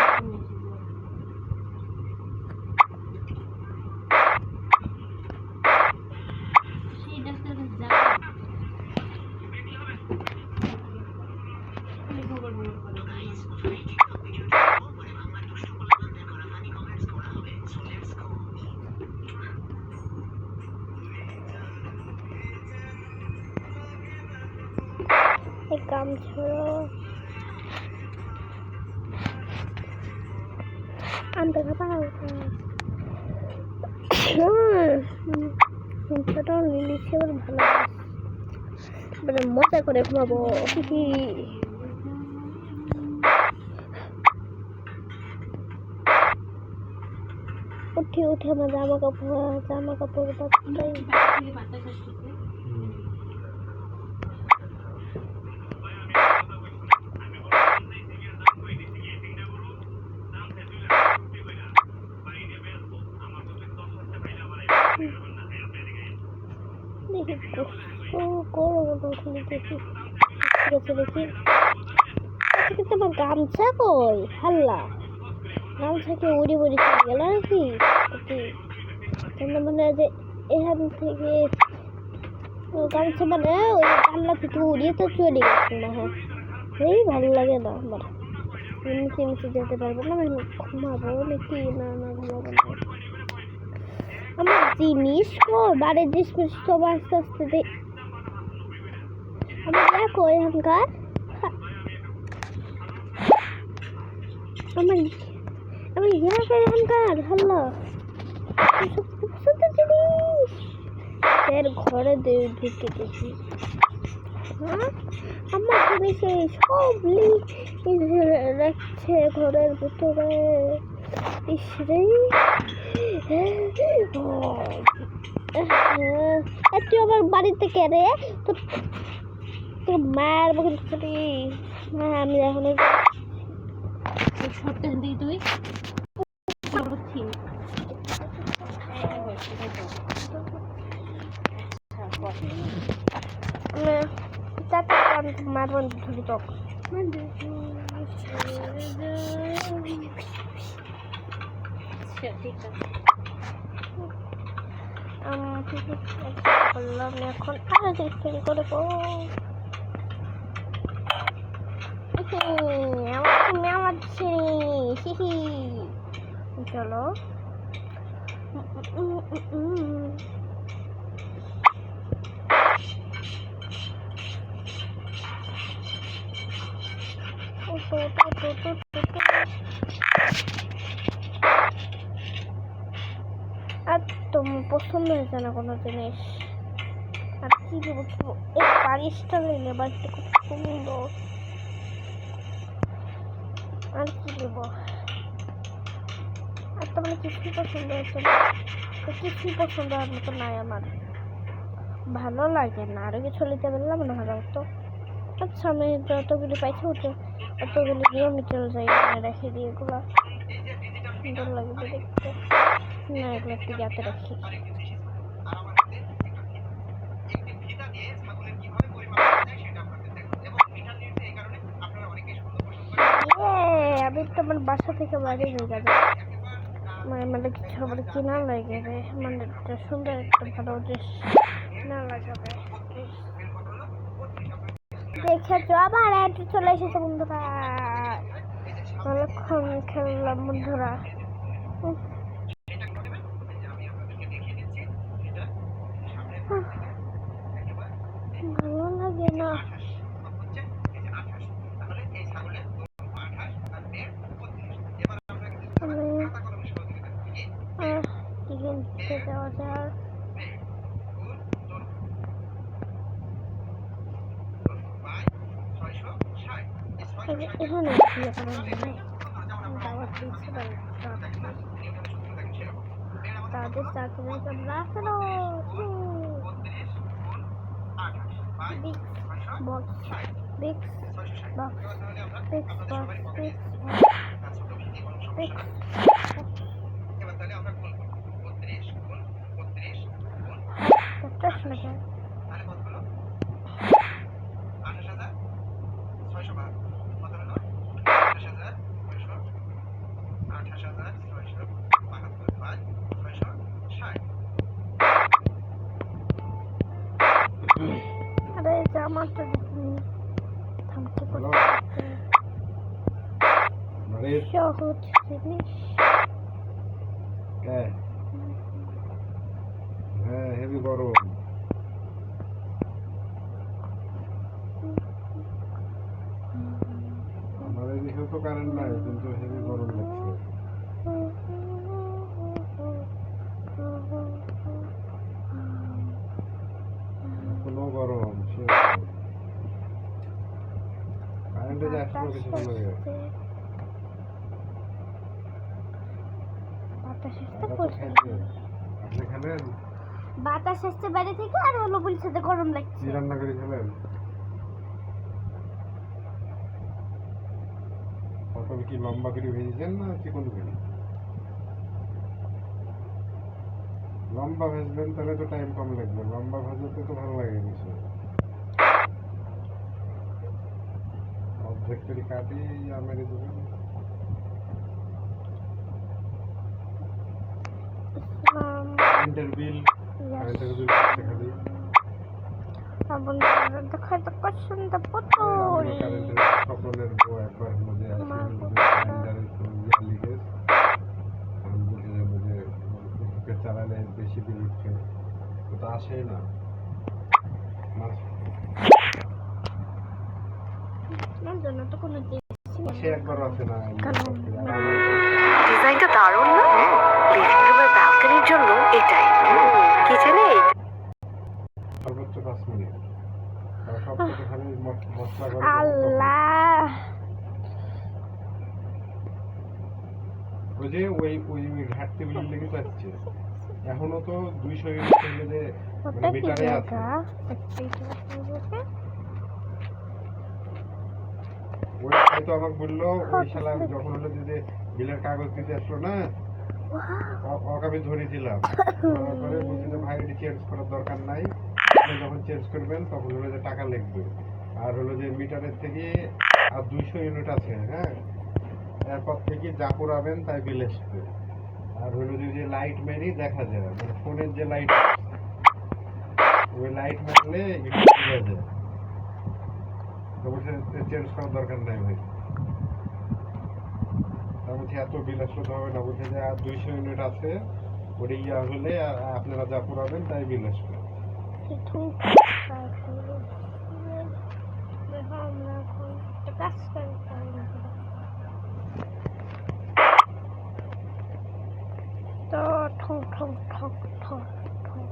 काम छोड़ो अंदर का पाओ ছোট লিলিছে ওর ভালো মানে মজা করে ঘুমাবো উঠে উঠে আমার জামা কাপড় বাচ্চাই তোমার গামছা কই হাল্লা গামছাকে উড়ি উড়ি চলে গেল নাকি মানে যে এখান থেকে গামছা মানে ওই জানলা থেকে উড়িয়ে তো চলে গেছে না হয় এই ভালো লাগে না আমার নিচে নিচে যেতে পারবো না আমি ঘুমাবো নাকি না না ঘুমাবো না আমার জিনিস বাড়ির জিনিস সব আস্তে আস্তে দেখ আমার দেখো এখানকার আমার এখানকার হাল্লা খুব সুন্দর জিনিস এর ঘরে ঢুকে গেছি হ্যাঁ আমার জিনিসে সব রাখছে ঘরের ভিতরে ইসরে তুই আমার বাড়িতে কে রে তোর মায়ের বকে হ্যাঁ আমি এখন সপ্তাহ দিই তুই বুঝছি মারবো ধরি তো ঠিক আছে করলাম এখন আরো চেষ্টা করবো আমার তুমি আমার ছিড়ি চলো আর তোমার পছন্দ হয়েছে না কোনো জিনিস আর কি দেবো এই বালিশটা নিলে বালিশটা খুব সুন্দর আর কি দেবো আর তোমার কিছুই পছন্দ হয়েছে না কিছুই পছন্দ হওয়ার মতো নাই আমার ভালো লাগে না আরো কিছু নিতে পারলাম না ভালো তো আচ্ছা আমি যতগুলি পাইছি অতগুলি দিয়ে আমি চলে যাই রেখে দিই এগুলো সুন্দর লাগবে দেখতে না এগুলো একটু যাতে রাখি আমি তো আমার বাসা থেকে বাইরে হয়ে যাবে মানে কিছু আমার কিনা লাগবে মানে একটা সুন্দর একটা ভালো ড্রেস কিনা লাগাবে দেখেছো আবার একটু চলে এসেছে বন্ধুরা অনেকক্ষণ খেললাম বন্ধুরা ভালো লাগে না যাওয়া যায় এখানে তাদের চাকরি রাখলো আরে জামাটা থামতে সহজ জিনিস হ্যাঁ হেভি গরম আমাদের এদিকেও তো কারেন্ট নাই কিন্তু হেভি গরম লাগছে কোনো গরম কারেন্টে যে আসলো কিছু লাগে আপনি খাবেন বাতাস আসছে বাইরে থেকে আর হলো বলছে যে গরম লাগছে কি রান্না করে খাবেন পটল কি লম্বা করে ভেজেছেন না চিকন করে লম্বা ভাজবেন তাহলে তো টাইম কম লাগবে লম্বা ভাজাতে তো ভালো লাগে কিছু অর্ধেক করে কাটি মেরে দেবেন ইন্টারভিল খালি দেখাই তো পছন্দ পটল সকলের বউ একবার মধ্যে বুঝে চালালে বেশি বিল উঠছে ওটা আসেই না সে একবার আসে না ডিজাইনটা দারুণ না লিভিং রুমের ব্যালকনির জন্য এটাই কিচেনে সর্বোচ্চ 5 মিনিট সব থেকে খালি মশলা করে আল্লাহ ওই যে ওই ঘাটতি বিল লেগে যাচ্ছে এখনো তো 200 ইউনিট মিটারে আছে ওই তো আমাকে বললো ওই শালা যখন হলো যে বিলের কাগজ দিতে আসলো না ওকে আমি ধরেছিলাম, ধরার পরে বলছি যে ভাই এটি চেঞ্জ করার দরকার নাই, আপনি যখন চেঞ্জ করবেন তখন হলো যে টাকা লিখবে। আর হলো যে মিটারের থেকে আর 200 ইউনিট আছে, হ্যাঁ, এরপর থেকে যা পুরাবেন তাই বিল আসবে। আর হলো যে লাইট মেরি দেখা যায়, মানে ফোনের যে লাইট, ওই লাইট মারলে এটা বোঝা যায়। তো বলছে চেঞ্জ করার দরকার নাই ভাই। তা বলছি এত বিল আসলে হবে না, বলছে যে আর 200 ইউনিট আছে, ওটা ইয়া হলে আপনারা যা পুরাবেন তাই বিল আসবে। তো ঠক ঠক ঠক ঠক ঠক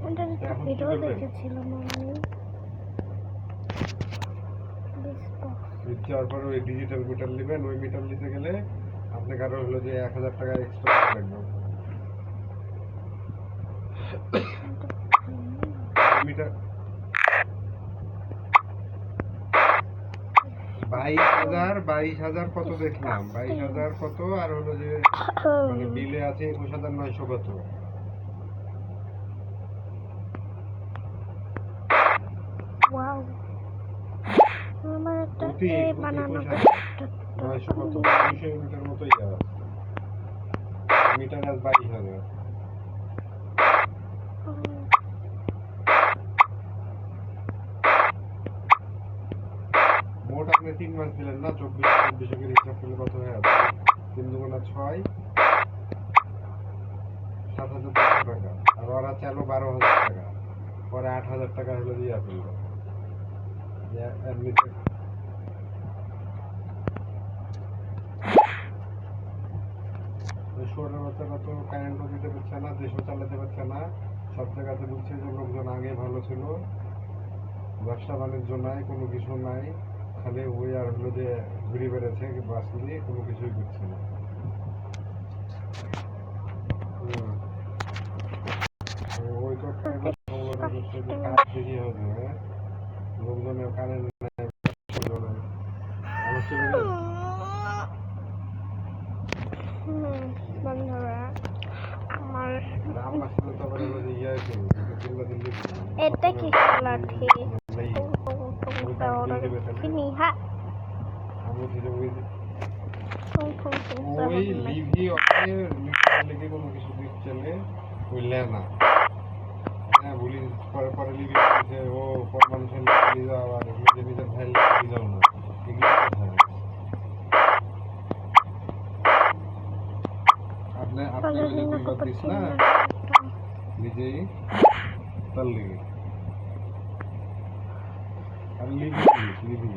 এটা একটা ভিডিও দেখেছিলাম আমি। যাওয়ার পরে ওই ডিজিটাল মিটার নেবেন, ওই মিটার নিতে গেলে আপনাকে আরো হলো যে 1000 টাকা এক্সট্রা লাগবে। মিটার 22,000 কত দেখলাম, 22,000 কত, আর হলো যে মানে বিলে আছে 21,900 কত। ওয়াও, আমার একটা প্রতি এ বানানো 21,900 কত, 200 ইউনিটের মতোই যাওয়া মিটার আজ 22,000। মোট আপনি 3 মাস দিলেন না, 24 করে হিসাব করলে কত হয়? 3 দুগুণা 6, 7,200 টাকা। আর ওরা চাইলো 12,000 টাকা, পরে 8,000 টাকা হলো দিয়ে ফেলল। শহরের বাচ্চারা তো কারেন্টও দিতে পারছে না, দেশও চালাতে পারছে না। সব জায়গাতে বলছে যে লোকজন আগে ভালো ছিল, ব্যবসা বাণিজ্য নাই, কোনো কিছু নাই, খালি ওই আর হলো যে ঘুরে বেড়েছে বাস নিয়ে, কোনো কিছুই করছে না। ওই তো কারেন্ট বেশি হবে, হ্যাঁ, লোকজনের কারেন্ট নাই, বন্ধুরা আমার এটা কি লাঠি ওই লিভি অফে লিখে কোনো কিছু দিচ্ছে ওই লেনা, হ্যাঁ, বলি পরে পরে লিভি দিচ্ছে, ও পর মানুষের লিখে যাও, আর নিজে নিজের ভাই লিখে যাও না, এগুলো কোথায়? আপনি লিখে দিস না নিজেই, তার লিখে আর লিভি লিভি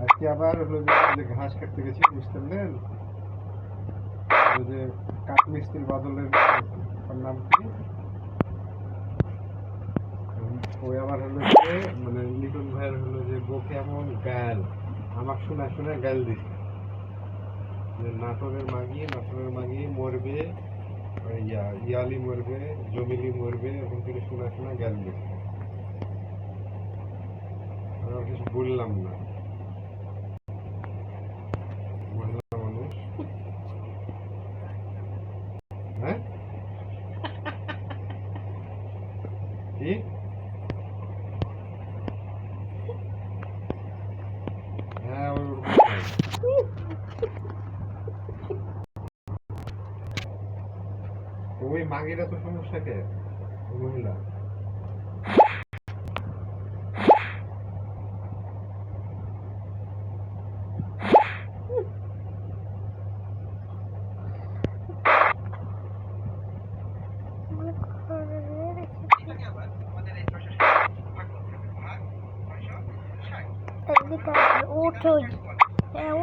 আজকে আবার হলো যে ঘাস কাটতে গেছি, বুঝতে পারলেন, যে কাঠমিস্ত্রি বাদলের নাম কি, ওই আবার হলো যে মানে লিটন ভাইয়ের হলো যে বউকে এমন গাল, আমার শোনা শোনা গাল দিচ্ছে যে নাটোরের মাগি মরবে, ইয়ালি মরবে, জমিলি মরবে, ওখান থেকে শোনা শোনা গাল দিচ্ছে। আমরা কিছু বললাম না, মহিলা মানুষ, হ্যাঁ, কি হ্যাঁ, ওই মাগিরা তো সমস্যা কে, ওই মহিলা ওঠো,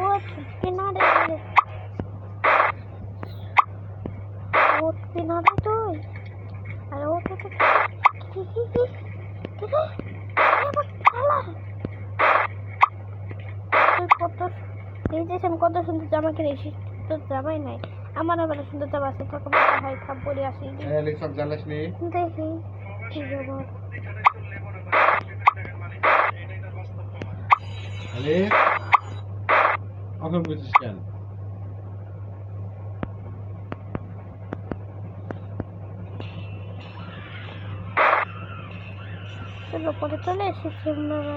ওঠ কিনারে, উঠবি না রে তুই, আরে ওঠো তো, কত এই যে কত সুন্দর জামা কিনেছিস, তোর জামাই নাই, আমার আবার সুন্দর জামা আছে, থাকো ভাই খাপ পরে আসি। অ্যালেক্স সব জ্বালাস নি? দেখি কি যাবো। অ্যালেক্স এখন বুঝছিস কেন? চলো পরে চলে এসেছি আপনারা।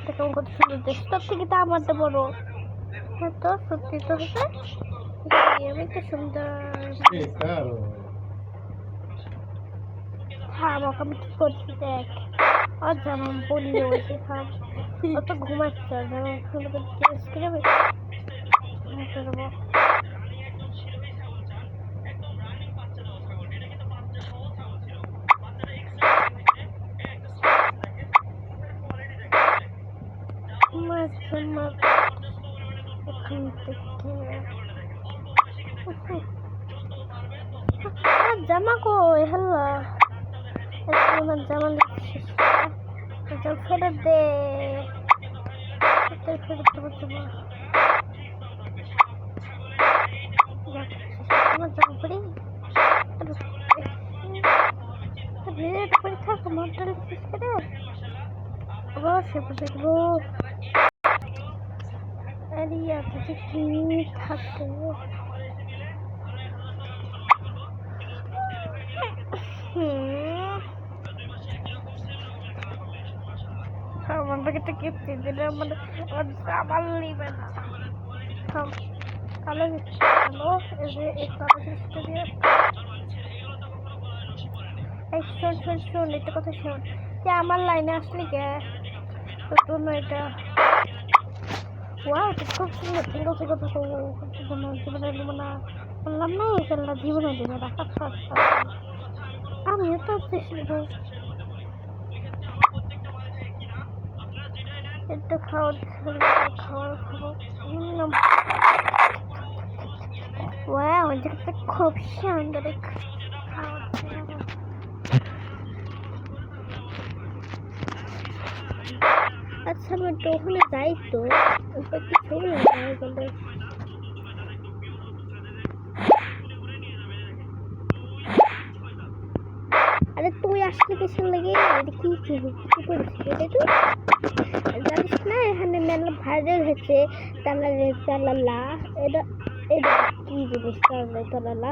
দেখুন কত সুন্দর দেশ, তোর থেকে তো আমারটা বড়। হ্যাঁ তো সত্যি তো হচ্ছে আমি তো সুন্দর। হ্যাঁ আমাকে আমি কি করছি দেখ, আর যেমন বলি বসে খাম অত ঘুমাচ্ছে, যেমন সুন্দর ড্রেস করে করবো। জামা কই হ্যালো, জামা দিচ্ছিস ফেরত দে, ফেরত দেবো জামা। আমার জামা পড়ি থাক আমার শেষ করে আবার সে দেখবো। আরে এতটা কি থাকে আমাকে একটা গিফট দিলে মানে আমার জামাল নিবে না। কালো ভালো এই যে এই কালো জিনিসটা দিয়ে এই শোন শোন শোন এটা কথা শোন, যে আমার লাইনে আসলি কে তোর না এটা। ওয়াও এটা খুব সুন্দর, সিঙ্গল সিঙ্গল থাকো জীবনে দেবো না বললাম না, এগুলো জীবনে দেবে রাখা। আমিও তো চেষ্টা একটু খাওয়ার খাবার খাবো। ওয়াও এটা খুব সুন্দর খাওয়ার। আচ্ছা আমি একটু ওখানে যাই তো, কি ছবি গেলে আরে তুই আসলে কিসের লাগে, এটা কি ছিল কি করেছিস এটা তুই জানিস না? এখানে মেলা ভাইরাল হয়েছে তালালা, এটা এটা কি জিনিস তালালা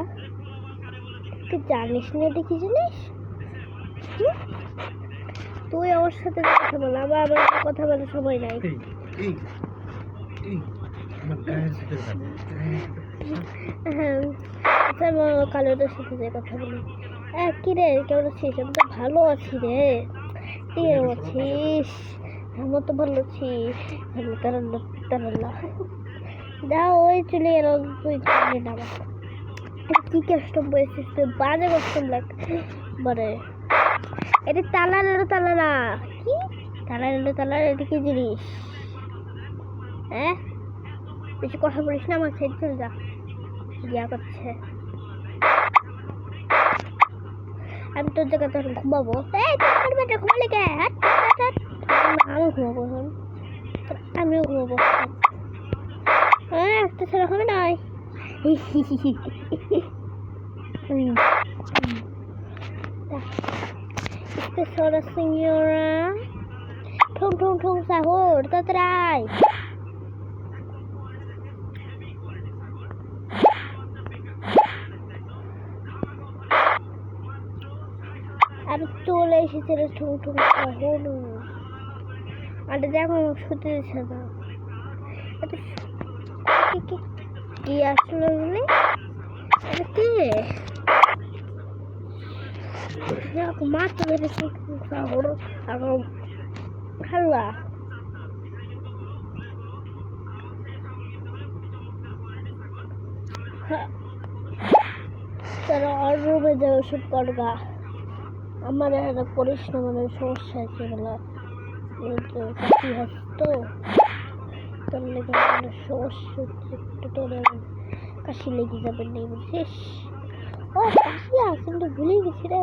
তুই জানিস না? এটা কি জিনিস? তুই আমার সাথে কথা বল, আমার কথা বলার সময় নাই। হ্যাঁ আচ্ছা কালোটার সাথে যে কথা বলি। কি রে কেমন আছিস? আমি তো ভালো আছি রে, তুই কেমন আছিস? আমার তো ভালো আছিস। ভালো তারাল্লা যা ওই চলে গেল, তুই জানি না কি কাস্টম বলেছিস তুই, বাজে কাস্টম লাগ বলে। এটা তালালা কি তালালা এটা কি জিনিস? হ্যাঁ বেশি কথা বলিস না, আমার সাইড চলে যা, ইয়া করছে। আমি তোর জায়গায় তখন ঘুমাবো। ঘুমালে কে? আমি ঘুমাবো এখন, আমিও ঘুমাবো। হ্যাঁ একটা ছেলে হবে নাই। Espesora señora. Tung tung tung sahur, tatray. আমি চলে এসেছি রে ঠুং ঠুং সহর। আর দেখো শুতে দিচ্ছে না, কি আসলো বলে কি মাছ মেরেছি সহর খাল্লা। তারা আর রুমে যাবে ওষুধ করবা। আমার একটা করিস না, মানে সমস্যা আছে বলা কাশি হাসতো, তোর লেগে আমার সমস্যা হচ্ছে একটু, তোর কাশি লেগে যাবে নেই বুঝছিস? ও কাশি আছে কিন্তু ভুলে গেছি রে,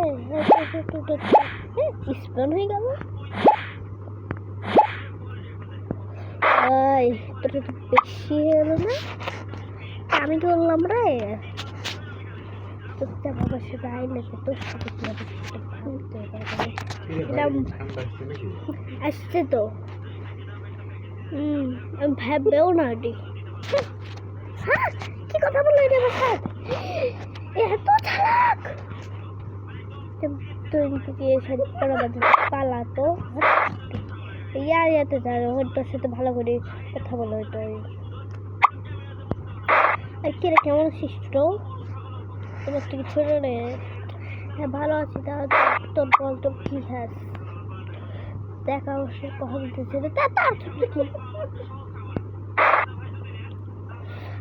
স্পন হয়ে গেল। তোর একটু বেশি হয়ে গেল না? আমি কি বললাম রে? তোর বাবার সাথে আইলে তো তোর সাথে কি হবে ভাবতে পারবে ঠান্ডা আসছে নাকি? আসছে তো আমি ভাববেও না এটি হ্যাঁ কি কথা বললো এটা আমার সাথে এত চালাক তুই থেকে এসব পড়াবাদি পালাতো ইয়ার ইয়াতে যাবে তোর সাথে ভালো করে কথা বলো হয়তো আর কিরে কেমন শিষ্ট তোমার থেকে ছোট রে হ্যাঁ ভালো আছি তা তোর বল তোর কি হাস দেখা অবশ্যই কথা বলতেছে রে তার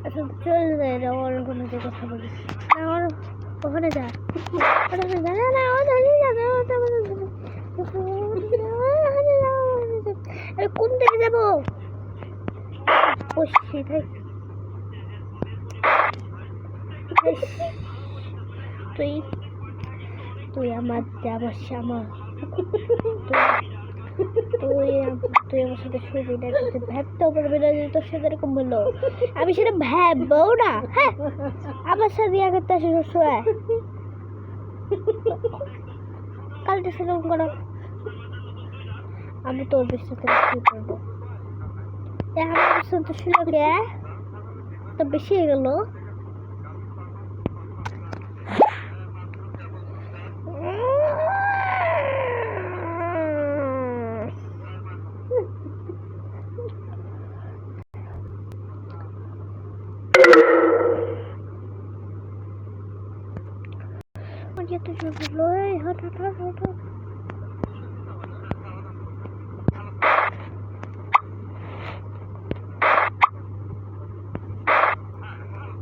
আচ্ছা চলে যায় রে ওর কোনো যে কথা বলি আমার ওখানে যা ওখানে যা না আরে কোন দিকে যাবো বসছি তাই তুই তুই আমার শ্যামা তুই আমার সাথে শুবি না তুই ভাবতেও পারবি না যে তোর সাথে এরকম বললো আমি সেটা ভাববো না হ্যাঁ আমার সাথে আগে তো আসে শোয়া কালটা সেরকম করো আমি তোর বিশ্বাস করে কি করবো আমার বিশ্বাস তো ছিল গে তো বেশি হয়ে গেল এত জোর বললো এই hot hot hot hot hot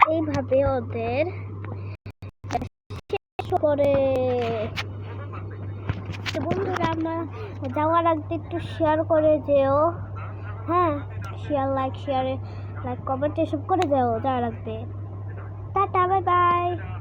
এইভাবে ওদের করে বন্ধুরা আমরা যাওয়ার আগে একটু শেয়ার করে যেও হ্যাঁ লাইক কমেন্ট এসব করে যাও যাওয়ার আগে টাটা বাই বাই